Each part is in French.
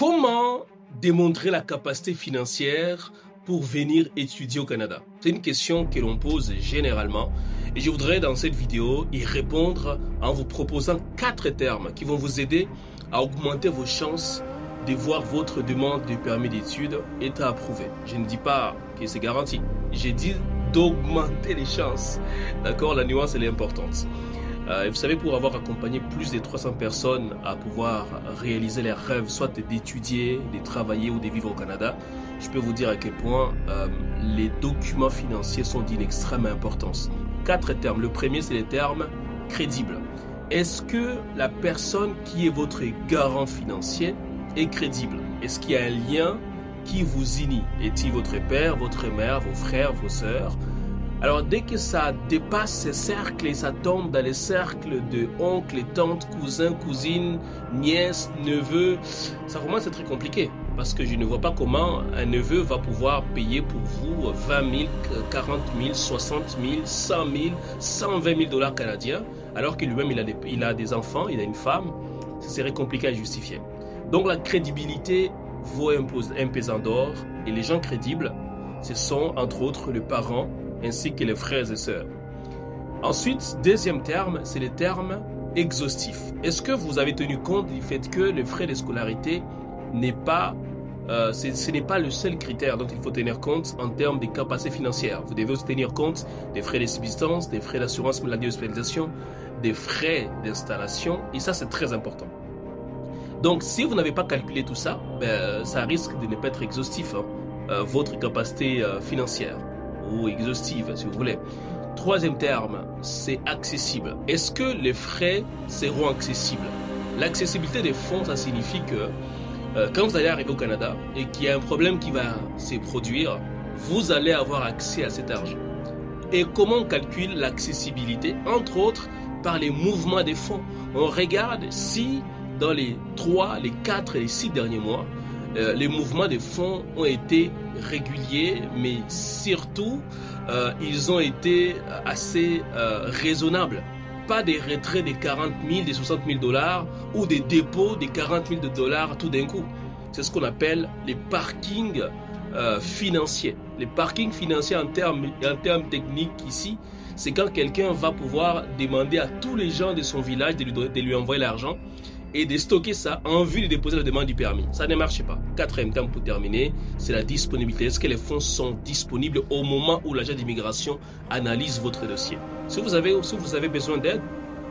Comment démontrer la capacité financière pour venir étudier au Canada? C'est une question que l'on pose généralement et je voudrais dans cette vidéo y répondre en vous proposant 4 termes qui vont vous aider à augmenter vos chances de voir votre demande de permis d'études être approuvée. Je ne dis pas que c'est garanti, j'ai dit d'augmenter les chances. D'accord, la nuance elle est importante. Vous savez, pour avoir accompagné plus de 300 personnes à pouvoir réaliser leurs rêves, soit d'étudier, de travailler ou de vivre au Canada, je peux vous dire à quel point les documents financiers sont d'une extrême importance. 4 termes. Le premier, c'est les termes crédibles. Est-ce que la personne qui est votre garant financier est crédible? Est-ce qu'il y a un lien qui vous unit? Est-il votre père, votre mère, vos frères, vos sœurs? Alors dès que ça dépasse ces cercles et ça tombe dans les cercles de oncles, tantes, cousins, cousines, nièces, neveux, ça commence à être très compliqué. Parce que je ne vois pas comment un neveu va pouvoir payer pour vous 20 000, 40 000, 60 000, 100 000, 120 000 dollars canadiens, alors que lui-même il a des enfants, il a une femme. Ça serait compliqué à justifier. Donc la crédibilité vaut un pesant d'or, et les gens crédibles, ce sont entre autres les parents ainsi que les frères et sœurs. Ensuite, deuxième terme, c'est le terme exhaustif. Est-ce que vous avez tenu compte du fait que le frais de scolarité n'est pas, ce n'est pas le seul critère dont il faut tenir compte en termes de capacité financière. Vous devez aussi tenir compte des frais de subsistance, des frais d'assurance maladie et hospitalisation, des frais d'installation, et ça c'est très important. Donc si vous n'avez pas calculé tout ça, ça risque de ne pas être exhaustif, votre capacité financière, ou exhaustive si vous voulez. Troisième terme, c'est accessible. Est-ce que les frais seront accessibles? L'accessibilité des fonds, ça signifie que quand vous allez arriver au Canada et qu'il y a un problème qui va se produire, vous allez avoir accès à cet argent. Et comment on calcule l'accessibilité? Entre autres, par les mouvements des fonds. On regarde si dans les 3, les 4 et les 6 derniers mois, les mouvements de fonds ont été réguliers, mais surtout, ils ont été assez raisonnables. Pas des retraits de 40 000, de 60 000 dollars ou des dépôts de 40 000 dollars tout d'un coup. C'est ce qu'on appelle les parkings financiers. Les parkings financiers en termes techniques ici, c'est quand quelqu'un va pouvoir demander à tous les gens de son village de lui envoyer l'argent et de stocker ça en vue de déposer la demande du permis. Ça ne marche pas. Quatrième terme pour terminer, c'est la disponibilité. Est-ce que les fonds sont disponibles au moment où l'agent d'immigration analyse votre dossier? Si vous avez besoin d'aide,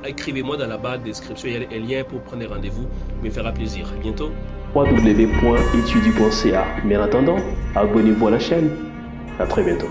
écrivez-moi dans la barre de description. Il y a un lien pour prendre rendez-vous. Me fera plaisir. À bientôt. www.etudy.ca. Mais en attendant, abonnez-vous à la chaîne. À très bientôt.